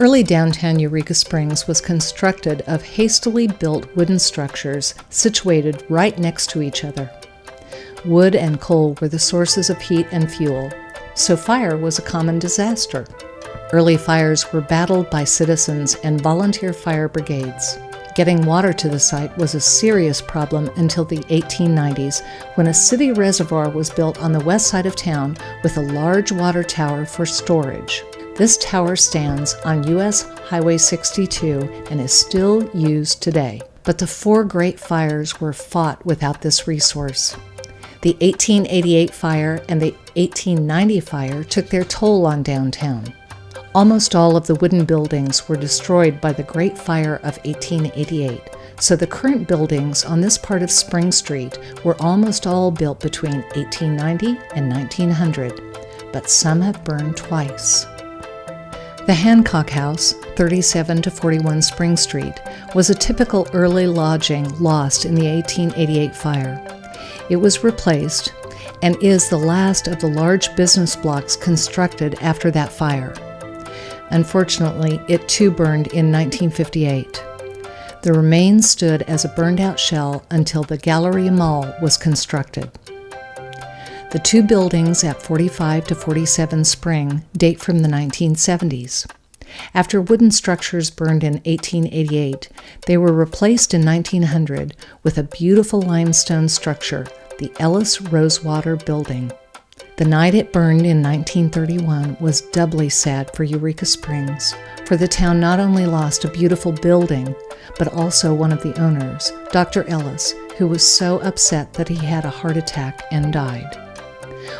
Early downtown Eureka Springs was constructed of hastily built wooden structures situated right next to each other. Wood and coal were the sources of heat and fuel, so fire was a common disaster. Early fires were battled by citizens and volunteer fire brigades. Getting water to the site was a serious problem until the 1890s, when a city reservoir was built on the west side of town with a large water tower for storage. This tower stands on U.S. Highway 62 and is still used today. But the four great fires were fought without this resource. The 1888 fire and the 1890 fire took their toll on downtown. Almost all of the wooden buildings were destroyed by the Great Fire of 1888, so the current buildings on this part of Spring Street were almost all built between 1890 and 1900, but some have burned twice. The Hancock House, 37 to 41 Spring Street, was a typical early lodging lost in the 1888 fire. It was replaced and is the last of the large business blocks constructed after that fire. Unfortunately, it too burned in 1958. The remains stood as a burned-out shell until the Galleria Mall was constructed. The two buildings at 45 to 47 Spring date from the 1970s. After wooden structures burned in 1888, they were replaced in 1900 with a beautiful limestone structure, the Ellis Rosewater Building. The night it burned in 1931 was doubly sad for Eureka Springs, for the town not only lost a beautiful building, but also one of the owners, Dr. Ellis, who was so upset that he had a heart attack and died.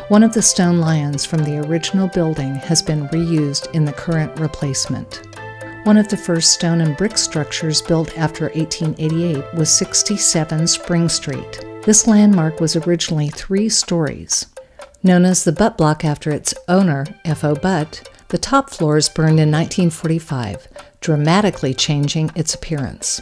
One of the stone lions from the original building has been reused in the current replacement. One of the first stone and brick structures built after 1888 was 67 Spring Street. This landmark was originally 3 stories. Known as the Butt Block after its owner, F.O. Butt, the top floors burned in 1945, dramatically changing its appearance.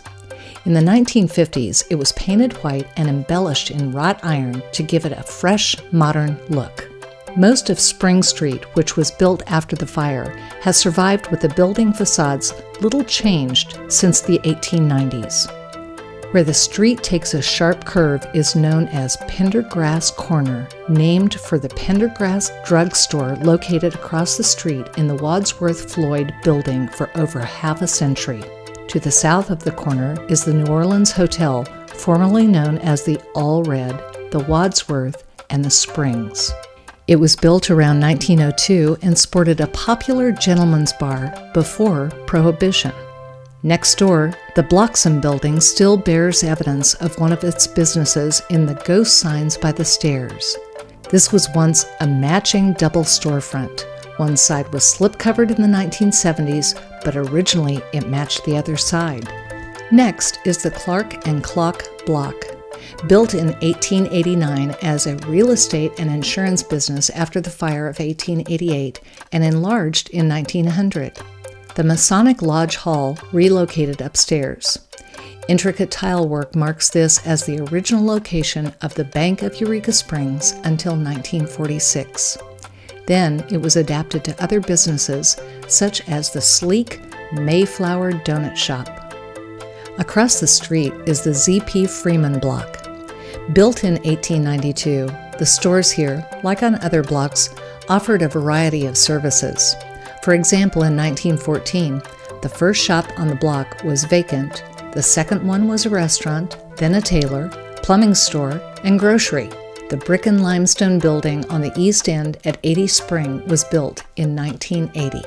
In the 1950s, it was painted white and embellished in wrought iron to give it a fresh, modern look. Most of Spring Street, which was built after the fire, has survived with the building facades little changed since the 1890s. Where the street takes a sharp curve is known as Pendergrass Corner, named for the Pendergrass Drug Store located across the street in the Wadsworth Floyd building for over half a century. To the south of the corner is the New Orleans Hotel, formerly known as the All Red, the Wadsworth, and the Springs. It was built around 1902 and sported a popular gentleman's bar before Prohibition. Next door, the Bloxham Building still bears evidence of one of its businesses in the ghost signs by the stairs. This was once a matching double storefront. One side was slip-covered in the 1970s, but originally it matched the other side. Next is the Clark and Clock Block, built in 1889 as a real estate and insurance business after the fire of 1888 and enlarged in 1900. The Masonic Lodge Hall relocated upstairs. Intricate tile work marks this as the original location of the Bank of Eureka Springs until 1946. Then it was adapted to other businesses, such as the sleek Mayflower Donut Shop. Across the street is the Z.P. Freeman Block. Built in 1892, the stores here, like on other blocks, offered a variety of services. For example, in 1914, the first shop on the block was vacant, the second one was a restaurant, then a tailor, plumbing store, and grocery. The brick and limestone building on the east end at 80 Spring was built in 1980.